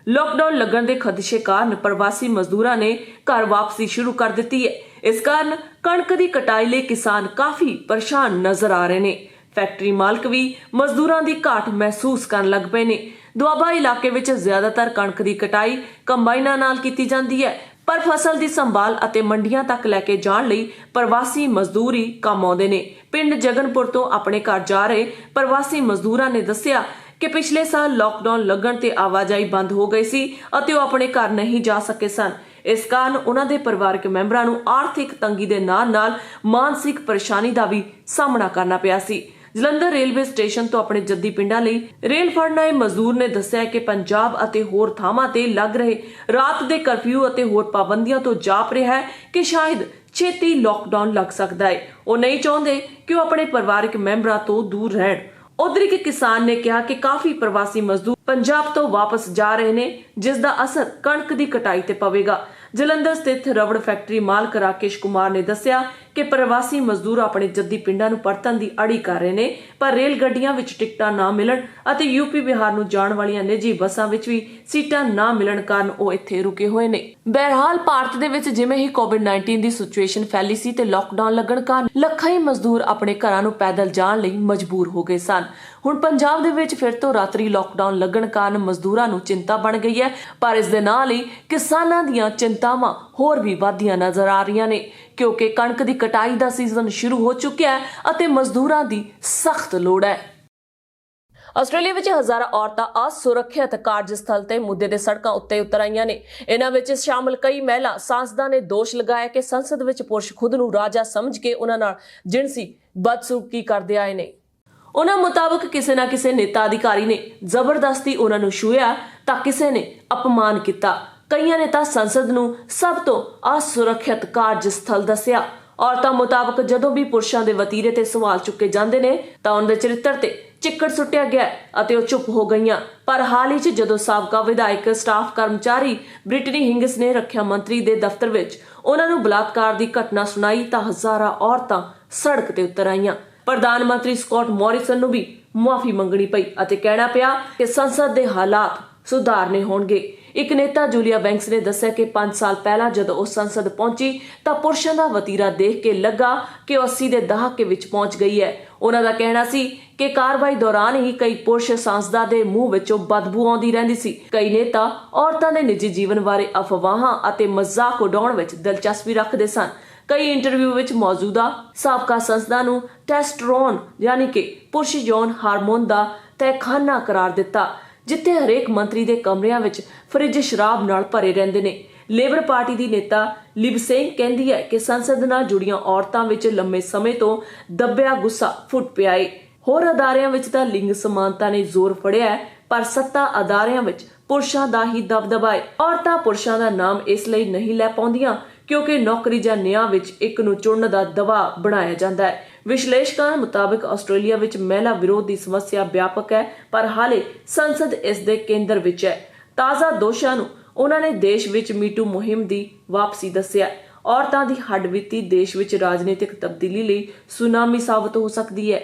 लॉकडाउन लगन के खदशे कारण प्रवासी मजदूरों ने घर वापसी शुरू कर दी है। इस कारण कणक की कटाई लिए किसान काफी परेशान नजर आ रहे हैं। फैक्ट्री मालक भी मजदूरों की घाट महसूस करन लग पे ने। ਦੁਆਬਾ ਇਲਾਕੇ ਵਿੱਚ ਜ਼ਿਆਦਾਤਰ ਕਣਕ ਦੀ ਕਟਾਈ ਕੰਬਾਈਨਾਂ ਨਾਲ ਕੀਤੀ ਜਾਂਦੀ ਹੈ, ਪਰ ਫਸਲ ਦੀ ਸੰਭਾਲ ਅਤੇ ਮੰਡੀਆਂ ਤੱਕ ਲੈ ਕੇ ਜਾਣ ਲਈ ਪ੍ਰਵਾਸੀ ਮਜ਼ਦੂਰ ਹੀ ਕੰਮ ਆਉਂਦੇ ਨੇ। ਪਿੰਡ ਜਗਨਪੁਰ ਤੋਂ ਆਪਣੇ ਘਰ ਜਾ ਰਹੇ ਪ੍ਰਵਾਸੀ ਮਜ਼ਦੂਰਾਂ ਨੇ ਦੱਸਿਆ ਕਿ ਪਿਛਲੇ ਸਾਲ ਲਾਕਡਾਊਨ ਲੱਗਣ ਤੇ ਆਵਾਜਾਈ ਬੰਦ ਹੋ ਗਈ ਸੀ ਅਤੇ ਉਹ ਆਪਣੇ ਘਰ ਨਹੀਂ ਜਾ ਸਕੇ ਸਨ। ਇਸ ਕਾਰਨ ਉਹਨਾਂ ਦੇ ਪਰਿਵਾਰਕ ਮੈਂਬਰਾਂ ਨੂੰ ਆਰਥਿਕ ਤੰਗੀ ਦੇ ਨਾਲ-ਨਾਲ ਮਾਨਸਿਕ ਪਰੇਸ਼ਾਨੀ ਦਾ ਵੀ ਸਾਹਮਣਾ ਕਰਨਾ ਪਿਆ ਸੀ। ਜਲੰਧਰ ਰੇਲਵੇ ਸਟੇਸ਼ਨ ਤੋਂ ਆਪਣੇ ਜੱਦੀ ਪਿੰਡਾਂ ਲਈ ਰੇਲ ਫੜਨ ਆਏ ਮਜ਼ਦੂਰ ਨੇ ਦੱਸਿਆ ਕਿ ਪੰਜਾਬ ਅਤੇ ਹੋਰ ਥਾਵਾਂ ਤੇ ਲੱਗ ਰਹੇ ਰਾਤ ਦੇ ਕਰਫਿਊ ਅਤੇ ਹੋਰ ਪਾਬੰਦੀਆਂ ਤੋਂ ਜਾਪ ਰਿਹਾ ਹੈ ਕਿ ਸ਼ਾਇਦ ਛੇਤੀ ਲਾਕਡਾਊਨ ਲੱਗ ਸਕਦਾ ਹੈ। ਉਹ ਨਹੀਂ ਚਾਹੁੰਦੇ ਕਿ ਉਹ ਆਪਣੇ ਪਰਿਵਾਰਕ ਮੈਂਬਰਾਂ ਤੋਂ ਦੂਰ ਰਹਿਣ। ਉਧਰ ਇੱਕ ਕਿਸਾਨ ਨੇ ਕਿਹਾ ਕਿ ਕਾਫੀ ਪ੍ਰਵਾਸੀ ਮਜ਼ਦੂਰ ਪੰਜਾਬ ਤੋਂ ਵਾਪਸ ਜਾ ਰਹੇ ਨੇ, ਜਿਸ ਦਾ ਅਸਰ ਕਣਕ ਦੀ ਕਟਾਈ ਤੇ ਪਵੇਗਾ। ਜਲੰਧਰ ਸਥਿਤ ਰਬੜ ਫੈਕਟਰੀ ਮਾਲਕ ਰਾਕੇਸ਼ ਕੁਮਾਰ ਨੇ ਦੱਸਿਆ ਕਿ ਪ੍ਰਵਾਸੀ ਮਜ਼ਦੂਰ ਆਪਣੇ ਜੱਦੀ ਪਿੰਡਾਂ ਨੂੰ ਪਰਤਣ ਦੀ ਅੜੀ ਕਰ ਰਹੇ ਨੇ, ਪਰ ਰੇਲ ਗੱਡੀਆਂ ਵਿੱਚ ਟਿਕਟਾਂ ਨਾ ਮਿਲਣ ਅਤੇ ਯੂਪੀ ਬਿਹਾਰ ਨੂੰ ਜਾਣ ਵਾਲੀਆਂ ਨਿੱਜੀ ਬੱਸਾਂ ਵਿੱਚ ਵੀ ਸੀਟਾਂ ਨਾ ਮਿਲਣ ਕਾਰਨ ਉਹ ਇੱਥੇ ਰੁਕੇ ਹੋਏ ਨੇ। ਬਹਰਹਾਲ ਭਾਰਤ ਦੇ ਵਿੱਚ ਜਿਵੇਂ ਹੀ ਕੋਵਿਡ-19 ਦੀ ਸਿਚੁਏਸ਼ਨ ਫੈਲੀ ਸੀ ਤੇ ਲਾਕਡਾਊਨ ਲੱਗਣ ਕਾਰਨ ਲੱਖਾਂ ਹੀ ਮਜ਼ਦੂਰ ਆਪਣੇ ਘਰਾਂ ਨੂੰ ਪੈਦਲ ਜਾਣ ਲਈ ਮਜਬੂਰ ਹੋ ਗਏ ਸਨ। ਹੁਣ ਪੰਜਾਬ ਦੇ ਵਿੱਚ ਫਿਰ ਤੋਂ ਰਾਤਰੀ ਲਾਕਡਾਊਨ ਲੱਗਣ ਕਾਰਨ ਮਜ਼ਦੂਰਾਂ ਨੂੰ ਚਿੰਤਾ ਬਣ ਗਈ ਹੈ, ਪਰ ਇਸ ਦੇ ਨਾਲ ਹੀ ਕਿਸਾਨਾਂ ਦੀਆਂ ਚਿੰਤਾਵਾਂ ਹੋਰ ਵੀ ਵਧਦੀਆਂ ਨਜ਼ਰ ਆ ਰਹੀਆਂ ਨੇ, ਕਿਉਂਕਿ ਕਣਕ ਦੀ ਕਟਾਈ ਦਾ ਸੀਜ਼ਨ ਸ਼ੁਰੂ ਹੋ ਚੁੱਕਿਆ ਹੈ ਅਤੇ ਮਜ਼ਦੂਰਾਂ ਦੀ ਸਖਤ ਲੋੜ ਹੈ। ਆਸਟ੍ਰੇਲੀਆ ਵਿੱਚ ਹਜ਼ਾਰਾਂ ਔਰਤਾਂ ਅਸੁਰੱਖਿਅਤ ਕਾਰਜ ਸਥਲ ਤੇ ਮੁੱਦੇ ਦੇ ਸੜਕਾਂ ਉੱਤੇ ਉਤਰ ਆਈਆਂ ਨੇ। ਇਹਨਾਂ ਵਿੱਚ ਸ਼ਾਮਲ ਕਈ ਮਹਿਲਾ ਸਾਂਸਦਾਂ ਨੇ ਦੋਸ਼ ਲਗਾਇਆ ਕਿ ਸੰਸਦ ਵਿੱਚ ਪੁਰਸ਼ ਖੁਦ ਨੂੰ ਰਾਜਾ ਸਮਝ ਕੇ ਉਹਨਾਂ ਨਾਲ ਜਿਨਸੀ ਬਦਸਲੂਕੀ ਕਰਦੇ ਆਏ ਨੇ। ਉਹਨਾਂ ਮੁਤਾਬਕ ਕਿਸੇ ਨਾ ਕਿਸੇ ਨੇਤਾ ਅਧਿਕਾਰੀ ਨੇ ਜ਼ਬਰਦਸਤੀ ਉਹਨਾਂ ਨੂੰ ਛੂਹਿਆ ਤਾਂ ਕਿਸੇ ਨੇ ਅਪਮਾਨ ਕੀਤਾ। ਕਈਆਂ ਨੇ ਤਾਂ ਸੰਸਦ ਨੂੰ ਸਭ ਤੋਂ ਅਸੁਰੱਖਿਅਤ ਕਾਰਜ ਸਥਲ ਦੱਸਿਆ। ਔਰਤਾਂ ਮੁਤਾਬਕ ਜਦੋਂ ਵੀ ਪੁਰਸ਼ਾਂ ਦੇ ਵਤੀਰੇ ਤੇ ਸਵਾਲ ਚੁੱਕੇ ਜਾਂਦੇ ਨੇ ਤਾਂ ਉਹਨਾਂ ਦੇ ਚਰਿੱਤਰ ਤੇ ਚਿੱਕੜ ਸੁੱਟਿਆ ਗਿਆ ਅਤੇ ਉਹ ਚੁੱਪ ਹੋ ਗਈਆਂ। ਪਰ ਹਾਲ ਹੀ 'ਚ ਜਦੋਂ ਸਾਬਕਾ ਵਿਧਾਇਕ ਸਟਾਫ ਕਰਮਚਾਰੀ ਬ੍ਰਿਟਨੀ ਹਿੰਗਸ ਨੇ ਰੱਖਿਆ ਮੰਤਰੀ ਦੇ ਦਫ਼ਤਰ ਵਿੱਚ ਉਹਨਾਂ ਨੂੰ ਬਲਾਤਕਾਰ ਦੀ ਘਟਨਾ ਸੁਣਾਈ ਤਾਂ ਹਜ਼ਾਰਾਂ ਔਰਤਾਂ ਸੜਕ ਤੇ ਉਤਰ ਆਈਆਂ। ਪ੍ਰਧਾਨ ਮੰਤਰੀ ਸਕਾਟ ਮੋਰਿਸਨ ਨੂੰ ਵੀ ਮੁਆਫੀ ਮੰਗਣੀ ਪਈ ਅਤੇ ਕਹਿਣਾ ਪਿਆ ਕਿ ਸੰਸਦ ਦੇ ਹਾਲਾਤ ਸੁਧਾਰਨੇ ਹੋਣਗੇ। ਇੱਕ ਨੇਤਾ ਜੂਲੀਆ ਬੈਂਕਸ ਨੇ ਦੱਸਿਆ ਕਿ 5 ਸਾਲ ਪਹਿਲਾਂ ਜਦੋਂ ਉਹ ਸੰਸਦ ਪਹੁੰਚੀ ਤਾਂ ਪੁਰਸ਼ਾਂ ਦਾ ਵਤੀਰਾ ਦੇਖ ਕੇ ਲੱਗਾ ਕਿ ਉਹ 80 ਦੇ ਦਹਾਕੇ ਵਿੱਚ ਪਹੁੰਚ ਗਈ ਹੈ। ਉਹਨਾਂ ਦਾ ਕਹਿਣਾ ਸੀ ਕਿ ਕਾਰਵਾਈ ਦੌਰਾਨ ਹੀ ਕਈ ਪੁਰਸ਼ ਸਾਂਸਦਾਂ ਦੇ ਮੂੰਹ ਵਿੱਚੋਂ ਬਦਬੂ ਆਉਂਦੀ ਰਹਿੰਦੀ ਸੀ। ਕਈ ਨੇਤਾ ਔਰਤਾਂ ਦੇ ਨਿੱਜੀ ਜੀਵਨ ਬਾਰੇ ਅਫਵਾਹਾਂ ਅਤੇ ਮਜ਼ਾਕ ਉਡਾਉਣ ਵਿੱਚ ਦਿਲਚਸਪੀ ਰੱਖਦੇ ਸਨ। ਕਈ ਇੰਟਰਵਿਊ ਵਿੱਚ ਮੌਜੂਦਾ ਸਾਬਕਾ ਸੰਸਦਾਂ ਨੂੰ ਟੈਸਟੋਸਟੇਰੋਨ ਯਾਨੀ ਕਿ ਪੁਰਸ਼ ਯੌਨ ਹਾਰਮੋਨ ਦਾ ਤਹਿਖਾਨਾ ਕਰਾਰ ਦਿੱਤਾ, ਜਿੱਥੇ ਹਰੇਕ ਮੰਤਰੀ ਦੇ ਕਮਰਿਆਂ ਵਿੱਚ ਫਰਿੱਜ ਸ਼ਰਾਬ ਨਾਲ ਭਰੇ ਰਹਿੰਦੇ ਨੇ। ਲੇਬਰ ਪਾਰਟੀ ਦੀ ਨੇਤਾ ਲਿਬ ਸਿੰਘ ਕਹਿੰਦੀ ਹੈ ਕਿ ਸੰਸਦ ਨਾਲ ਜੁੜੀਆਂ ਔਰਤਾਂ ਵਿੱਚ ਲੰਮੇ ਸਮੇਂ ਤੋਂ ਦੱਬਿਆ ਗੁੱਸਾ ਫੁੱਟ ਪਿਆ ਏ। ਹੋਰ ਅਦਾਰਿਆਂ ਵਿੱਚ ਤਾਂ ਲਿੰਗ ਸਮਾਨਤਾ ਨੇ ਜ਼ੋਰ ਫੜਿਆ ਹੈ, ਪਰ ਸੱਤਾ ਅਦਾਰਿਆਂ ਵਿੱਚ ਪੁਰਸ਼ਾਂ ਦਾ ਹੀ ਦਬਦਬਾ ਹੈ। ਔਰਤਾਂ ਪੁਰਸ਼ਾਂ ਦਾ ਨਾਮ ਇਸ ਲਈ ਨਹੀਂ ਲੈ ਪਾਉਂਦੀਆਂ ਕਿਉਂਕਿ ਨੌਕਰੀ ਜਾਂ ਨਿਆਂ ਵਿੱਚ ਇੱਕ ਨੂੰ ਚੁਣਨ ਦਾ ਦਬਾਅ ਬਣਾਇਆ ਜਾਂਦਾ ਹੈ। ਵਿਸ਼ਲੇਸ਼ਕਾਂ ਮੁਤਾਬਕ ਆਸਟ੍ਰੇਲੀਆ ਵਿੱਚ ਮਹਿਲਾ ਵਿਰੋਧ ਦੀ ਸਮੱਸਿਆ ਵਿਆਪਕ ਹੈ, ਪਰ ਹਾਲੇ ਸੰਸਦ ਇਸ ਦੇ ਕੇਂਦਰ ਵਿੱਚ ਹੈ। ਤਾਜ਼ਾ ਦੋਸ਼ਾਂ ਨੂੰ ਉਹਨਾਂ ਨੇ ਦੇਸ਼ ਵਿੱਚ ਮੀਟੂ ਮੁਹਿੰਮ ਦੀ ਵਾਪਸੀ ਦੱਸਿਆ। ਔਰਤਾਂ ਦੀ ਹੱਡਬੀਤੀ ਦੇਸ਼ ਵਿੱਚ ਰਾਜਨੀਤਿਕ ਤਬਦੀਲੀ ਲਈ ਸੁਨਾਮੀ ਸਾਬਤ ਹੋ ਸਕਦੀ ਹੈ।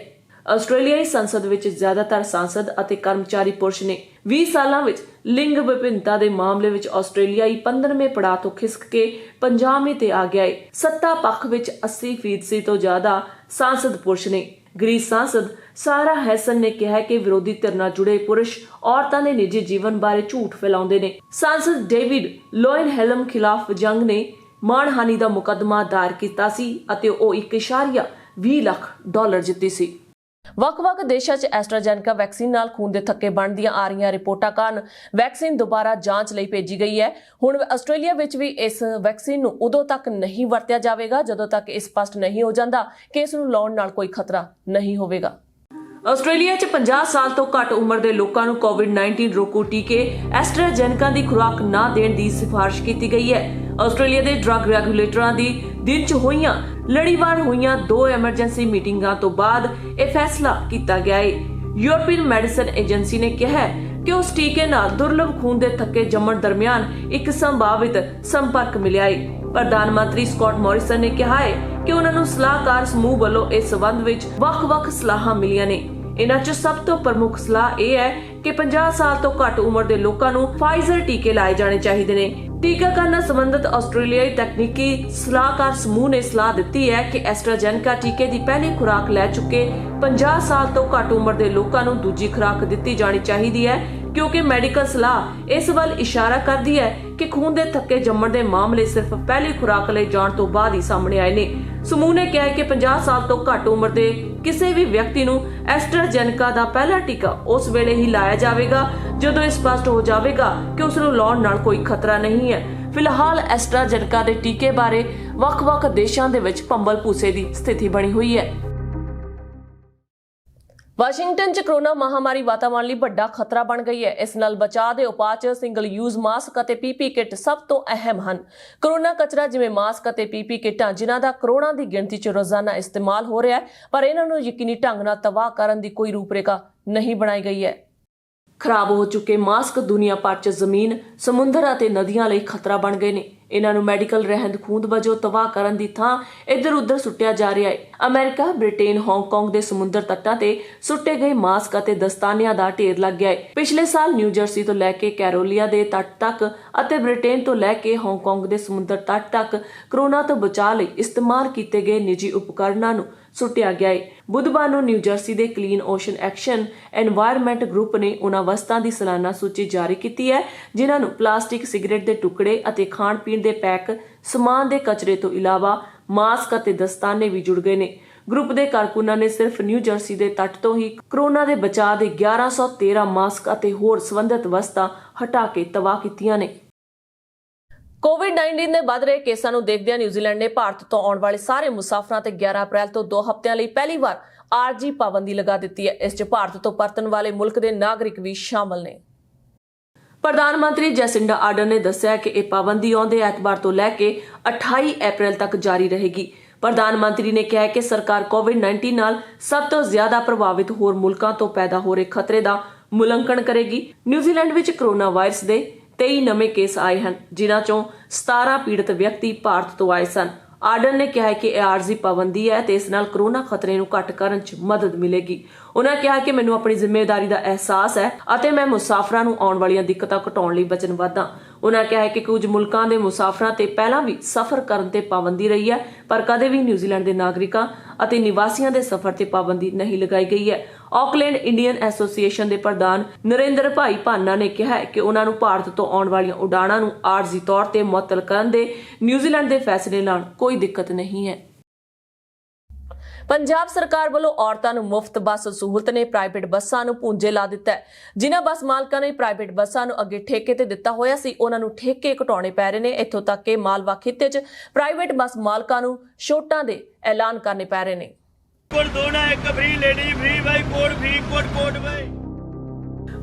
ਆਸਟ੍ਰੇਲੀਆਈ ਸੰਸਦ ਵਿੱਚ ਜ਼ਿਆਦਾਤਰ ਸਾਂਸਦ ਅਤੇ ਕਰਮਚਾਰੀ ਪੁਰਸ਼ ਨੇ। 20 ਸਾਲਾਂ ਵਿੱਚ ਲਿੰਗ ਵਿਭਿੰਨਤਾ ਦੇ ਮਾਮਲੇ ਵਿੱਚ ਆਸਟ੍ਰੇਲੀਆਈ 15ਵੇਂ ਪੜਾਅ ਤੋਂ ਖਿਸਕ ਕੇ 50ਵੇਂ ਤੇ ਆ ਗਿਆ ਹੈ। ਸੱਤਾ ਪੱਖ ਵਿੱਚ 80% ਤੋਂ ਜ਼ਿਆਦਾ ਸਾਂਸਦ ਪੁਰਸ਼ ਨੇ। ਗ੍ਰੀਸ ਸਾਂਸਦ ਸਾਰਾ ਹੈਸਨ ਨੇ ਕਿਹਾ ਕਿ ਵਿਰੋਧੀ ਧਿਰ ਨਾਲ ਜੁੜੇ ਪੁਰਸ਼ ਔਰਤਾਂ ਦੇ ਨਿੱਜੀ ਜੀਵਨ ਬਾਰੇ ਝੂਠ ਫੈਲਾਉਂਦੇ ਨੇ। ਸਾਂਸਦ ਡੇਵਿਡ ਲੋਇਨਹੈਲਮ ਖਿਲਾਫ ਜੰਗ ਨੇ ਮਾਣਹਾਨੀ ਦਾ ਮੁਕੱਦਮਾ ਦਾਇਰ ਕੀਤਾ ਸੀ ਅਤੇ ਉਹ 1.20 ਲੱਖ ਡਾਲਰ ਜਿੱਤੀ ਸੀ। ਵੱਖ-ਵੱਖ ਦੇਸ਼ਾਂ 'ਚ ਐਸਟਰਾਜੈਨਕਾ ਵੈਕਸੀਨ ਨਾਲ ਖੂਨ ਦੇ ਥੱਕੇ ਬਣਦੀਆਂ ਆ ਰਹੀਆਂ ਰਿਪੋਰਟਾਂ ਕਾਰਨ ਵੈਕਸੀਨ ਦੁਬਾਰਾ ਜਾਂਚ ਲਈ ਭੇਜੀ ਗਈ ਹੈ। ਹੁਣ ਆਸਟ੍ਰੇਲੀਆ ਵਿੱਚ ਵੀ ਇਸ ਵੈਕਸੀਨ ਨੂੰ ਉਦੋਂ ਤੱਕ ਨਹੀਂ ਵਰਤਿਆ ਜਾਵੇਗਾ ਜਦੋਂ ਤੱਕ ਇਹ ਸਪਸ਼ਟ ਨਹੀਂ ਹੋ ਜਾਂਦਾ ਕਿ ਇਸ ਨੂੰ ਲਾਉਣ ਨਾਲ ਕੋਈ ਖਤਰਾ ਨਹੀਂ ਹੋਵੇਗਾ। ਆਸਟ੍ਰੇਲੀਆ 'ਚ 50 ਸਾਲ ਤੋਂ ਘੱਟ ਉਮਰ ਦੇ ਲੋਕਾਂ ਨੂੰ ਕੋਵਿਡ-19 ਰੋਕੂ ਟੀਕੇ ਐਸਟਰਾਜੈਨਕਾ ਦੀ ਖੁਰਾਕ ਨਾ ਦੇਣ ਦੀ ਸਿਫਾਰਿਸ਼ ਕੀਤੀ ਗਈ ਹੈ। ਆਸਟ੍ਰੇਲੀਆ ਦੇ ਡਰੱਗ ਰੈਗੂਲੇਟਰਾਂ ਦੀ ਦਿਨ 'ਚ ਹੋਈਆਂ ਲੜੀਵਾਰ ਹੋਈਆਂ 2 ਐਮਰਜੈਂਸੀ ਮੀਟਿੰਗਾਂ ਤੋਂ ਬਾਅਦ ਇਹ ਫੈਸਲਾ ਕੀਤਾ ਗਿਆ ਹੈ। ਯੂਰਪੀਅਨ ਮੈਡੀਸਨ ਏਜੰਸੀ ਨੇ ਕਿਹਾ ਹੈ ਕਿ ਉਸ ਟੀਕੇ ਨਾਲ ਦੁਰਲਭ ਖੂਨ ਦੇ ਥੱਕੇ ਜੰਮਣ ਦਰਮਿਆਨ ਇੱਕ ਸੰਭਾਵਿਤ ਸੰਪਰਕ ਮਿਲਿਆ ਹੈ। ਪ੍ਰਧਾਨ ਮੰਤਰੀ ਸਕਾਟ ਮੋਰਿਸਨ ਨੇ ਕਿਹਾ ਹੈ ਕਿ ਉਹਨਾਂ ਨੂੰ ਸਲਾਹਕਾਰ ਸਮੂਹ ਵੱਲੋਂ ਇਸ ਸੰਬੰਧ ਵਿੱਚ ਵੱਖ-ਵੱਖ ਸਲਾਹਾਂ ਮਿਲੀਆਂ ਨੇ। ਇਹਨਾਂ 'ਚ ਸਭ ਤੋਂ ਪ੍ਰਮੁੱਖ ਸਲਾਹ ਇਹ ਹੈ ਕਿ 50 ਸਾਲ ਤੋਂ ਘੱਟ ਉਮਰ ਦੇ ਲੋਕਾਂ ਨੂੰ ਫਾਈਜ਼ਰ ਟੀਕੇ ਲਾਏ ਜਾਣੇ ਚਾਹੀਦੇ ਨੇ। ਟੀਕਾਕਰਨ ਨਾਲ ਸੰਬੰਧਿਤ ਆਸਟ੍ਰੇਲੀਆਈ ਤਕਨੀਕੀ ਸਲਾਹਕਾਰ ਸਮੂਹ ਨੇ ਸਲਾਹ ਦਿੱਤੀ ਹੈ ਕਿ ਐਸਟਰਾਜੈਨਕਾ ਟੀਕੇ ਦੀ ਪਹਿਲੀ ਖੁਰਾਕ ਲੈ ਚੁੱਕੇ 50 ਸਾਲ ਤੋਂ ਘੱਟ ਉਮਰ ਦੇ ਲੋਕਾਂ ਨੂੰ ਦੂਜੀ ਖੁਰਾਕ ਦਿੱਤੀ ਜਾਣੀ ਚਾਹੀਦੀ ਹੈ ਕਿਉਂਕਿ ਮੈਡੀਕਲ ਸਲਾਹ ਇਸ ਵੱਲ ਇਸ਼ਾਰਾ ਕਰਦੀ ਹੈ ਕਿ ਖੂਨ ਦੇ ਥੱਕੇ ਜੰਮਣ ਦੇ ਮਾਮਲੇ ਸਿਰਫ ਪਹਿਲੀ ਖੁਰਾਕ ਲਈ ਜਾਣ ਤੋਂ ਬਾਅਦ ਹੀ ਸਾਹਮਣੇ ਆਏ ਨੇ। ਸਮੂਹ ਨੇ ਕਿਹਾ ਕਿ 50 ਸਾਲ ਤੋਂ ਘੱਟ ਉਮਰ ਦੇ ਕਿਸੇ ਵੀ ਵਿਅਕਤੀ ਨੂੰ ਐਸਟਰਾਜੈਨਕਾ ਦਾ ਪਹਿਲਾ ਟੀਕਾ ਉਸ ਵੇਲੇ ਹੀ ਲਾਇਆ ਜਾਵੇਗਾ ਜਦੋਂ ਇਹ ਸਪਸ਼ਟ ਹੋ ਜਾਵੇਗਾ ਕਿ ਉਸ ਨੂੰ ਲਾਉਣ ਨਾਲ ਕੋਈ ਖਤਰਾ ਨਹੀਂ ਹੈ। ਫਿਲਹਾਲ ਐਸਟਰਾਜੈਨਕਾ ਦੇ ਟੀਕੇ ਬਾਰੇ ਵੱਖ-ਵੱਖ ਦੇਸ਼ਾਂ ਦੇ ਵਿੱਚ ਭੰਬਲ ਭੂਸੇ ਦੀ ਸਥਿਤੀ ਬਣੀ ਹੋਈ ਹੈ। ਵਾਸ਼ਿੰਗਟਨ 'ਚ ਕੋਰੋਨਾ ਮਹਾਮਾਰੀ ਵਾਤਾਵਰਣ ਲਈ ਵੱਡਾ ਖਤਰਾ ਬਣ ਗਈ ਹੈ। ਇਸ ਨਾਲ ਬਚਾਅ ਦੇ ਉਪਾਅ 'ਚ ਸਿੰਗਲ ਯੂਜ਼ ਮਾਸਕ ਅਤੇ ਪੀਪੀ ਕਿੱਟ ਸਭ ਤੋਂ ਅਹਿਮ ਹਨ। ਕੋਰੋਨਾ ਕਚਰਾ ਜਿਵੇਂ ਮਾਸਕ ਅਤੇ ਪੀਪੀ ਕਿੱਟਾਂ ਜਿਨ੍ਹਾਂ ਦਾ ਕਰੋੜਾਂ ਦੀ ਗਿਣਤੀ 'ਚ ਰੋਜ਼ਾਨਾ ਇਸਤੇਮਾਲ ਹੋ ਰਿਹਾ ਹੈ, ਪਰ ਇਹਨਾਂ ਨੂੰ ਯਕੀਨੀ ਢੰਗ ਨਾਲ ਤਬਾਹ ਕਰਨ ਦੀ ਕੋਈ ਰੂਪਰੇਖਾ ਨਹੀਂ ਬਣਾਈ ਗਈ ਹੈ। ਖਰਾਬ ਹੋ ਚੁੱਕੇ ਮਾਸਕ ਦੁਨੀਆ ਭਰ 'ਚ ਜ਼ਮੀਨ, ਸਮੁੰਦਰ ਅਤੇ ਨਦੀਆਂ ਲਈ ਖਤਰਾ ਬਣ ਗਏ ਨੇ। ਇਹਨਾਂ ਨੂੰ ਮੈਡੀਕਲ ਰਹਿੰਦ ਖੂੰਹਦ ਵਜੋਂ ਤਬਾਹ ਕਰਨ ਦੀ ਥਾਂ ਇੱਧਰ ਉੱਧਰ ਸੁੱਟਿਆ ਜਾ ਰਿਹਾ ਹੈ। ਅਮਰੀਕਾ, ਬ੍ਰਿਟੇਨ, ਹਾਂਗਕਾਂਗ ਦੇ ਸਮੁੰਦਰ ਤੱਟਾਂ ਤੇ ਸੁੱਟੇ ਗਏ ਮਾਸਕ ਅਤੇ ਦਸਤਾਨਿਆਂ ਦਾ ਢੇਰ ਲੱਗ ਗਿਆ ਹੈ। ਪਿਛਲੇ ਸਾਲ ਨਿਊ ਜਰਸੀ ਤੋਂ ਲੈ ਕੇ ਕੈਰੋਲੀਆ ਦੇ ਤੱਟ ਤੱਕ ਅਤੇ ਬ੍ਰਿਟੇਨ ਤੋਂ ਲੈ ਕੇ ਹਾਂਗਕਾਂਗ ਦੇ ਸਮੁੰਦਰ ਤੱਟ ਤੱਕ ਕੋਰੋਨਾ ਤੋਂ ਬਚਾਅ ਲਈ ਇਸਤੇਮਾਲ ਕੀਤੇ ਗਏ ਨਿੱਜੀ ਉਪਕਰਨਾਂ ਨੂੰ ਸੁੱਟਿਆ ਗਿਆ ਹੈ। ਬੁੱਧਵਾਰ ਨੂੰ ਨਿਊ ਜਰਸੀ ਦੇ Clean Ocean Action environment group ਨੇ ਉਹਨਾਂ ਵਸਤਾਂ ਦੀ ਸਾਲਾਨਾ ਸੂਚੀ ਜਾਰੀ ਕੀਤੀ ਹੈ ਜਿਨ੍ਹਾਂ ਨੂੰ ਪਲਾਸਟਿਕ, ਸਿਗਰਟ ਦੇ ਟੁਕੜੇ ਅਤੇ ਖਾਣ ਪੀਣ ਦੇ ਪੈਕ ਸਮਾਨ ਦੇ ਕਚਰੇ ਤੋਂ ਇਲਾਵਾ ਮਾਸਕ ਅਤੇ ਦਸਤਾਨੇ ਵੀ ਜੁੜ ਗਏ ਨੇ। ਗਰੁੱਪ ਦੇ ਕਾਰਕੁਨਾਂ ਨੇ ਸਿਰਫ ਨਿਊ ਜਰਸੀ ਦੇ ਤੱਟ ਤੋਂ ਹੀ ਕੋਰੋਨਾ ਦੇ ਬਚਾਅ ਦੇ 1113 ਮਾਸਕ ਅਤੇ ਹੋਰ ਸੰਬੰਧਿਤ ਵਸਤਾਂ ਹਟਾ ਕੇ ਤਬਾਹ ਕੀਤੀਆਂ ਨੇ। ਕੋਵਿਡ-19 ਦੇ ਵੱਧ ਰਹੇ ਕੇਸਾਂ ਨੂੰ ਦੇਖਦਿਆਂ ਨਿਊਜ਼ੀਲੈਂਡ ਨੇ ਭਾਰਤ ਤੋਂ ਆਉਣ ਵਾਲੇ ਸਾਰੇ ਮੁਸਾਫਰਾਂ ਤੇ 11 ਅਪ੍ਰੈਲ ਤੋਂ 2 ਹਫ਼ਤਿਆਂ ਲਈ ਪਹਿਲੀ ਵਾਰ ਆਰਜੀ ਪਾਬੰਦੀ ਲਗਾ ਦਿੱਤੀ ਹੈ। ਇਸ 'ਚ ਭਾਰਤ ਤੋਂ ਪਰਤਣ ਵਾਲੇ ਮੁਲਕ ਦੇ ਨਾਗਰਿਕ ਵੀ ਸ਼ਾਮਲ ਨੇ। ਪ੍ਰਧਾਨ ਮੰਤਰੀ ਜੈਸਿੰਡਾ ਆਰਡਨ ਨੇ ਦੱਸਿਆ ਕਿ ਇਹ ਪਾਬੰਦੀ ਆਉਂਦੇ ਐਤਵਾਰ ਤੋਂ ਲੈ ਕੇ 28 ਅਪ੍ਰੈਲ ਤੱਕ ਜਾਰੀ ਰਹੇਗੀ। ਪ੍ਰਧਾਨ ਮੰਤਰੀ ਨੇ ਕਿਹਾ ਕਿ ਸਰਕਾਰ ਕੋਵਿਡ-19 ਨਾਲ ਸਭ ਤੋਂ ਜ਼ਿਆਦਾ ਪ੍ਰਭਾਵਿਤ ਹੋਰ ਮੁਲਕਾਂ ਤੋਂ ਪੈਦਾ ਹੋ ਰਹੇ ਖਤਰੇ ਦਾ ਮੁਲਾਂਕਣ ਕਰੇਗੀ। ਨਿਊਜ਼ੀਲੈਂਡ ਵਿੱਚ ਕੋਰੋਨਾ ਵਾਇਰਸ ਦੇ 23 ਨਵੇਂ ਕੇਸ ਆਏ ਹਨ ਜਿਨ੍ਹਾਂ ਚੋਂ 17 ਪੀੜਤ ਵਿਅਕਤੀ ਭਾਰਤ ਤੋਂ ਆਏ ਸਨ। ਆਰਡਨ ਨੇ ਕਿਹਾ ਕਿ ਇਹ ਆਰਜ਼ੀ ਪਾਬੰਦੀ ਹੈ ਤੇ ਇਸ ਨਾਲ ਕੋਰੋਨਾ ਖਤਰੇ ਨੂੰ ਘੱਟ ਕਰਨ 'ਚ ਮਦਦ ਮਿਲੇਗੀ। ਉਹਨਾਂ ਕਿਹਾ ਕਿ ਮੈਨੂੰ ਆਪਣੀ ਜ਼ਿੰਮੇਵਾਰੀ ਦਾ ਅਹਿਸਾਸ ਹੈ ਅਤੇ ਮੈਂ ਮੁਸਾਫਰਾਂ ਨੂੰ ਆਉਣ ਵਾਲੀਆਂ ਦਿੱਕਤਾਂ ਘਟਾਉਣ ਲਈ ਵਚਨਬੱਧ ਹਾਂ। ਉਹਨਾਂ ਕਿਹਾ ਕਿ ਕੁਝ ਮੁਲਕਾਂ ਦੇ ਮੁਸਾਫਰਾਂ ਤੇ ਪਹਿਲਾਂ ਵੀ ਸਫ਼ਰ ਕਰਨ ਤੇ ਪਾਬੰਦੀ ਰਹੀ ਹੈ ਪਰ ਕਦੇ ਵੀ ਨਿਊਜ਼ੀਲੈਂਡ ਦੇ ਨਾਗਰਿਕਾਂ ਅਤੇ ਨਿਵਾਸੀਆਂ ਦੇ ਸਫ਼ਰ ਤੇ ਪਾਬੰਦੀ ਨਹੀਂ ਲਗਾਈ ਗਈ ਹੈ। ਆਕਲੈਂਡ ਇੰਡੀਅਨ ਐਸੋਸੀਏਸ਼ਨ ਦੇ ਪ੍ਰਧਾਨ ਨਰਿੰਦਰ ਭਾਈ ਭਾਨਾ ਨੇ ਕਿਹਾ ਕਿ ਉਹਨਾਂ ਨੂੰ ਭਾਰਤ ਤੋਂ ਆਉਣ ਵਾਲੀਆਂ ਉਡਾਣਾਂ ਨੂੰ ਆਰਜ਼ੀ ਤੌਰ ਤੇ ਮੁਅੱਤਲ ਕਰਨ ਦੇ ਨਿਊਜ਼ੀਲੈਂਡ ਦੇ ਫੈਸਲੇ ਨਾਲ ਕੋਈ ਦਿੱਕਤ ਨਹੀਂ ਹੈ। ਪੰਜਾਬ ਸਰਕਾਰ ਵੱਲੋਂ ਔਰਤਾਂ ਨੂੰ ਮੁਫਤ ਬੱਸ ਸਹੂਲਤ ਨੇ ਪ੍ਰਾਈਵੇਟ ਬੱਸਾਂ ਨੂੰ ਪੂੰਝੇ ਲਾ ਦਿੱਤਾ ਹੈ। ਜਿਨ੍ਹਾਂ ਬੱਸ ਮਾਲਕਾਂ ਨੇ ਪ੍ਰਾਈਵੇਟ ਬੱਸਾਂ ਨੂੰ ਅੱਗੇ ਠੇਕੇ ਤੇ ਦਿੱਤਾ ਹੋਇਆ ਸੀ, ਉਹਨਾਂ ਨੂੰ ਠੇਕੇ ਘਟਾਉਣੇ ਪੈ ਰਹੇ ਨੇ। ਇੱਥੋਂ ਤੱਕ ਕਿ ਮਾਲਵਾ ਖਿੱਤੇ 'ਚ ਪ੍ਰਾਈਵੇਟ ਬੱਸ ਮਾਲਕਾਂ ਨੂੰ ਛੋਟਾਂ ਦੇ ਐਲਾਨ ਕਰਨੇ ਪੈ ਰਹੇ ਨੇ।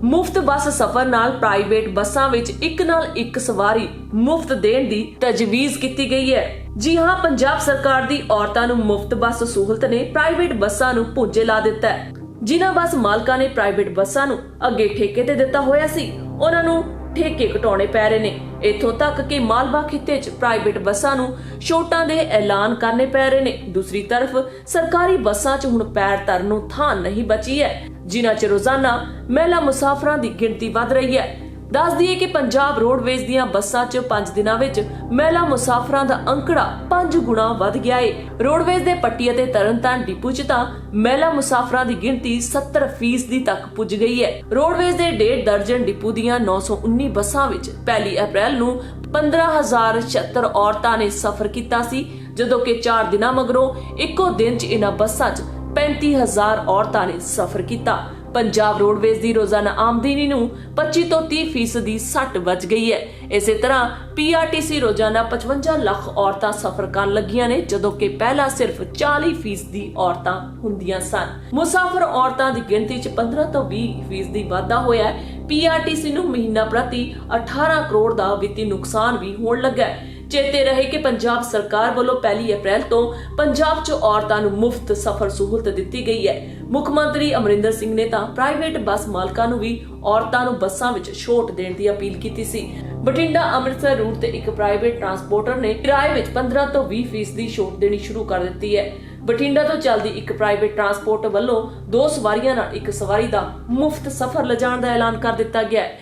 ਮੁਫਤ ਬੱਸ ਸਫ਼ਰ ਨਾਲ ਪ੍ਰਾਈਵੇਟ ਬੱਸਾਂ ਵਿੱਚ ਇੱਕ ਨਾਲ ਇੱਕ ਸਵਾਰੀ ਮੁਫਤ ਦੇਣ ਦੀ ਤਜਵੀਜ਼ ਕੀਤੀ ਗਈ ਹੈ। ਜੀ ਹਾਂ, ਪੰਜਾਬ ਸਰਕਾਰ ਦੀ ਔਰਤਾਂ ਨੂੰ ਮੁਫਤ ਬੱਸ ਸਹੂਲਤ ਨੇ ਪ੍ਰਾਈਵੇਟ ਬੱਸਾਂ ਨੂੰ ਪੂੰਝੇ ਲਾ ਦਿੱਤਾ ਹੈ। ਜਿਨ੍ਹਾਂ ਬੱਸ ਮਾਲਕਾਂ ਨੇ ਪ੍ਰਾਈਵੇਟ ਬੱਸਾਂ ਨੂੰ ਅੱਗੇ ਠੇਕੇ ਤੇ ਦਿੱਤਾ ਹੋਇਆ ਸੀ, ਉਹਨਾਂ ਨੂੰ ਠੇਕੇ ਘਟਾਉਣੇ ਪੈ ਰਹੇ ਨੇ। ਇੱਥੋਂ ਤੱਕ ਕਿ ਮਾਲਵਾ ਖਿੱਤੇ 'ਚ ਪ੍ਰਾਈਵੇਟ ਬੱਸਾਂ ਨੂੰ ਛੋਟਾਂ ਦੇ ਐਲਾਨ ਕਰਨੇ ਪੈ ਰਹੇ ਨੇ। ਦੂਸਰੀ ਤਰਫ ਸਰਕਾਰੀ ਬੱਸਾਂ 'ਚ ਹੁਣ ਪੈਰ ਧਰਨ ਨੂੰ ਥਾਂ ਨਹੀਂ ਬਚੀ ਹੈ, ਜਿਨ੍ਹਾਂ 'ਚ ਰੋਜ਼ਾਨਾ ਮਹਿਲਾ ਮੁਸਾਫਰਾਂ ਦੀ ਗਿਣਤੀ ਵੱਧ ਰਹੀ ਹੈ। ਦੱਸ ਦਈਏ ਕਿ ਪੰਜਾਬ ਰੋਡਵੇਜ਼ ਦੀਆਂ ਬੱਸਾਂ 'ਚ 5 ਦਿਨਾਂ ਵਿੱਚ ਮਹਿਲਾ ਮੁਸਾਫਰਾਂ ਦਾ ਅੰਕੜਾ 5 ਗੁਣਾ ਵੱਧ ਗਿਆ ਹੈ। ਰੋਡਵੇਜ਼ ਦੇ ਪੱਟੀ ਅਤੇ ਤਰਨਤਾਰਨ ਡਿਪੂ 'ਚ ਤਾਂ ਮਹਿਲਾ ਮੁਸਾਫਰਾਂ ਦੀ ਗਿਣਤੀ 70% ਤੱਕ ਪੁੱਜ ਗਈ ਹੈ। ਰੋਡਵੇਜ਼ ਦੇ 1.5 ਦਰਜਨ ਡਿਪੂ ਦੀਆਂ 919 ਬੱਸਾਂ ਵਿੱਚ 1 ਅਪ੍ਰੈਲ ਨੂੰ 15,076 ਔਰਤਾਂ ਨੇ ਸਫ਼ਰ ਕੀਤਾ ਸੀ, ਜਦੋਂ ਕਿ 4 ਦਿਨਾਂ ਮਗਰੋਂ ਇੱਕੋ ਦਿਨ 'ਚ ਇਹਨਾਂ ਬੱਸਾਂ 'ਚ 35,000 ਔਰਤਾਂ ਨੇ ਸਫ਼ਰ ਕੀਤਾ। ਪੰਜਾਬ ਰੋਡਵੇਜ਼ ਦੀ ਰੋਜ਼ਾਨਾ ਆਮਦਨੀ ਨੂੰ 25 ਤੋਂ 30% ਦੀ ਸੱਟ ਵੱਜ ਗਈ ਹੈ। ਇਸੇ ਤਰ੍ਹਾਂ ਪੀਆਰਟੀਸੀ ਰੋਜ਼ਾਨਾ 55 ਲੱਖ ਔਰਤਾਂ ਸਫ਼ਰ ਕਰਨ ਲੱਗੀਆਂ ਨੇ, ਜਦੋਂ ਕਿ ਪਹਿਲਾਂ ਸਿਰਫ 40% ਦੀ ਔਰਤਾਂ ਹੁੰਦੀਆਂ ਸਨ। ਮੁਸਾਫਰ ਔਰਤਾਂ ਦੀ ਗਿਣਤੀ 'ਚ 15 ਤੋਂ 20% ਦੀ ਵਾਧਾ ਹੋਇਆ ਹੈ। ਪੀਆਰਟੀਸੀ ਨੂੰ ਮਹੀਨਾ ਪ੍ਰਤੀ 18 ਕਰੋੜ ਦਾ ਵਿੱਤੀ ਨੁਕਸਾਨ ਵੀ ਹੋਣ ਲੱਗਾ ਹੈ। ਚੇਤੇ ਰਹੇ ਕਿ ਪੰਜਾਬ ਸਰਕਾਰ ਵੱਲੋਂ 1 ਅਪ੍ਰੈਲ ਤੋਂ ਪੰਜਾਬ 'ਚ ਔਰਤਾਂ ਨੂੰ ਮੁਫਤ ਸਫ਼ਰ ਸਹੂਲਤ ਦਿੱਤੀ ਗਈ ਹੈ। ਮੁੱਖ ਮੰਤਰੀ ਅਮਰਿੰਦਰ ਸਿੰਘ ਨੇ ਤਾਂ ਪ੍ਰਾਈਵੇਟ ਬੱਸ ਮਾਲਕਾਂ ਨੂੰ ਵੀ ਔਰਤਾਂ ਨੂੰ ਬੱਸਾਂ ਵਿੱਚ ਛੋਟ ਦੇਣ ਦੀ ਅਪੀਲ ਕੀਤੀ ਸੀ। ਬਠਿੰਡਾ ਅੰਮ੍ਰਿਤਸਰ ਰੂਟ ਤੇ ਇੱਕ ਪ੍ਰਾਈਵੇਟ ਟਰਾਂਸਪੋਰਟਰ ਨੇ ਕਿਰਾਏ ਵਿੱਚ 15 ਤੋਂ 20% ਦੀ ਛੋਟ ਦੇਣੀ ਸ਼ੁਰੂ ਕਰ ਦਿੱਤੀ ਹੈ। ਬਠਿੰਡਾ ਤੋਂ ਚੱਲਦੀ ਇੱਕ ਪ੍ਰਾਈਵੇਟ ਟਰਾਂਸਪੋਰਟ ਵੱਲੋਂ 2 ਸਵਾਰੀਆਂ ਨਾਲ ਇੱਕ ਸਵਾਰੀ ਦਾ ਮੁਫਤ ਸਫ਼ਰ ਲਿਜਾਣ ਦਾ ਐਲਾਨ ਕਰ ਦਿੱਤਾ ਗਿਆ ਹੈ।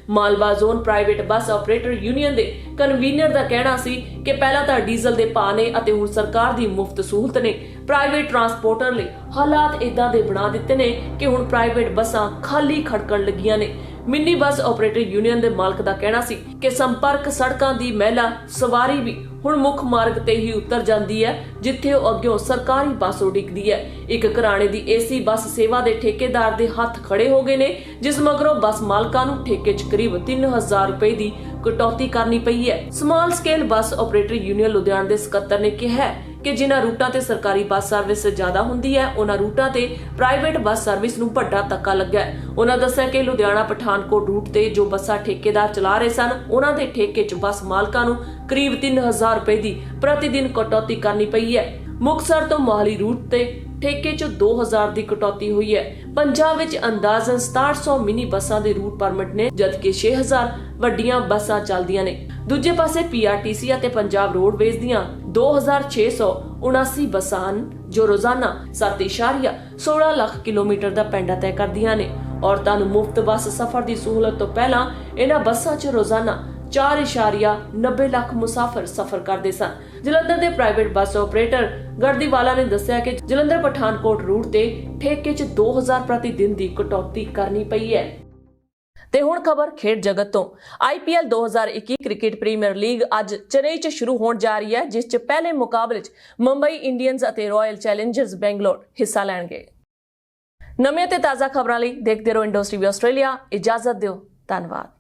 Malwa zone private bus operator union ਦੇ ਕਨਵੀਨਰ ਦਾ ਕਹਿਣਾ ਸੀ ਕਿ ਪਹਿਲਾਂ ਤਾਂ ਡੀਜ਼ਲ ਦੇ ਭਾਅ ਨੇ ਅਤੇ ਹੁਣ ਸਰਕਾਰ ਦੀ ਮੁਫਤ ਸਹੂਲਤ ਨੇ ਪ੍ਰਾਈਵੇਟ ਟਰਾਂਸਪੋਰਟਰ ਲਈ ਹਾਲਾਤ ਇਦਾਂ ਦੇ ਬਣਾ ਦਿੱਤੇ ਨੇ ਕਿ ਹੁਣ ਪ੍ਰਾਈਵੇਟ ਬੱਸਾਂ ਖਾਲੀ ਖੜਕਣ ਲੱਗੀਆਂ ਨੇ। ਮਿੰਨੀ ਬੱਸ ਆਪਰੇਟਰ ਯੂਨੀਅਨ ਦੇ ਮਾਲਕ ਦਾ ਕਹਿਣਾ ਸੀ ਕਿ ਸੰਪਰਕ ਸੜਕਾਂ ਦੀ ਮਹਿਲਾ ਸਵਾਰੀ ਵੀ ਹੁਣ ਮੁੱਖ ਮਾਰਗ ਤੇ ਹੀ ਉਤਰ ਜਾਂਦੀ ਹੈ, ਜਿੱਥੇ ਉਹ ਅੱਗਿਓਂ ਸਰਕਾਰੀ ਬੱਸ ਉਡੀਕਦੀ ਹੈ। ਇੱਕ ਘਰਾਣੇ ਦੀ ਏਸੀ ਬੱਸ ਸੇਵਾ ਦੇ ਠੇਕੇਦਾਰ ਦੇ ਹੱਥ ਖੜੇ ਹੋ ਗਏ ਨੇ, ਜਿਸ ਮਗਰੋਂ ਬੱਸ ਮਾਲਕਾਂ ਨੂੰ ਠੇਕੇ 'ਚ ਕਰੀਬ 3000 ਰੁਪਏ ਦੀ ਕਟੌਤੀ ਕਰਨੀ ਪਈ ਹੈ। ਸਮਾਲ ਸਕੇਲ ਬੱਸ ਆਪਰੇਟਰ ਯੂਨੀਅਨ ਲੁਧਿਆਣਾ ਦੇ ਸਕੱਤਰ ਨੇ ਕਿਹਾ ਕਿ ਜਿਨ੍ਹਾਂ ਰੂਟਾਂ ਤੇ ਸਰਕਾਰੀ ਬੱਸ ਸਰਵਿਸ ਜ਼ਿਆਦਾ ਹੁੰਦੀ ਹੈ, ਉਹਨਾਂ ਰੂਟਾਂ ਤੇ ਪ੍ਰਾਈਵੇਟ ਬੱਸ ਸਰਵਿਸ ਨੂੰ ਵੱਡਾ ਧੱਕਾ ਲੱਗਾ ਹੈ। ਉਹਨਾਂ ਦੱਸਿਆ ਕਿ ਲੁਧਿਆਣਾ ਪਠਾਨਕੋਟ ਰੂਟ ਤੇ ਜੋ ਬੱਸਾਂ ਠੇਕੇਦਾਰ ਚਲਾ ਰਹੇ ਸਨ, ਉਹਨਾਂ ਦੇ ਠੇਕੇ 'ਚ ਬੱਸ ਮਾਲਕਾਂ ਨੂੰ ਕਰੀਬ 3000 ਰੁਪਏ ਦੀ ਪ੍ਰਤੀ ਦਿਨ ਕਟੌਤੀ ਕਰਨੀ ਪਈ ਹੈ। ਮੁਕਤਸਰ ਤੋਂ ਮੋਹਾਲੀ ਰੂਟ ਤੇ ਠੇਕੇ 'ਚ 2000 ਦੀ ਕਟੌਤੀ ਹੋਈ ਹੈ। ਪੰਜਾਬ ਵਿੱਚ ਅੰਦਾਜ਼ਨ 6700 ਮਿਨੀ ਬੱਸਾਂ ਦੇ ਰੂਟ ਪਰਮਿਟ ਨੇ, ਜਦਕਿ 6000 ਵੱਡੀਆਂ ਬੱਸਾਂ ਚੱਲਦੀਆਂ ਨੇ। ਦੂਜੇ ਪਾਸੇ ਪੀਆਰਟੀਸੀ ਅਤੇ ਪੰਜਾਬ ਰੋਡਵੇਜ਼ ਦੀਆਂ 2679 ਬੱਸਾਂ ਹਨ, ਜੋ ਰੋਜ਼ਾਨਾ 7.16 ਲੱਖ ਕਿਲੋਮੀਟਰ ਦਾ ਪੈਂਡਾ ਤੈਅ ਕਰਦੀਆਂ ਨੇ। ਔਰਤਾਂ ਨੂੰ ਮੁਫਤ ਬੱਸ ਸਫ਼ਰ ਦੀ ਸਹੂਲਤ ਤੋਂ ਪਹਿਲਾਂ ਇਹਨਾਂ ਬੱਸਾਂ 'ਚ ਰੋਜ਼ਾਨਾ 4.90 ਲੱਖ ਮੁਸਾਫਰ ਸਫ਼ਰ ਕਰਦੇ ਸਨ। ਜਲੰਧਰ ਦੇ ਪ੍ਰਾਈਵੇਟ ਬੱਸ ਆਪਰੇਟਰ ਗੜਦੀਵਾਲਾ ਨੇ ਦੱਸਿਆ ਕਿ ਜਲੰਧਰ ਪਠਾਨਕੋਟ ਰੂਟ ਤੇ ਠੇਕੇ 'ਚ 2000 ਪ੍ਰਤੀ ਦਿਨ ਦੀ ਕਟੌਤੀ ਕਰਨੀ ਪਈ ਹੈ। ਤੇ ਹੁਣ ਖਬਰ ਖੇਡ ਜਗਤ ਤੋਂ। IPL 2021 ਕ੍ਰਿਕਟ ਪ੍ਰੀਮੀਅਰ ਲੀਗ ਅੱਜ ਚੇਨਈ 'ਚ ਸ਼ੁਰੂ ਹੋਣ ਜਾ ਰਹੀ ਹੈ, ਜਿਸ 'ਚ ਪਹਿਲੇ ਮੁਕਾਬਲੇ 'ਚ ਮੁੰਬਈ ਇੰਡੀਅਨਜ਼ ਅਤੇ ਰਾਇਲ ਚੈਲੰਜਰਸ ਬੈਂਗਲੌਰ ਹਿੱਸਾ ਲੈਣਗੇ। ਨਵੀਆਂ ਤੇ ਤਾਜ਼ਾ ਖਬਰਾਂ ਲਈ ਦੇਖਦੇ ਰਹੋ ਇੰਡਸਟਰੀ ਆਸਟ੍ਰੇਲੀਆ। ਇਜਾਜ਼ਤ ਦਿਓ, ਧੰਨਵਾਦ।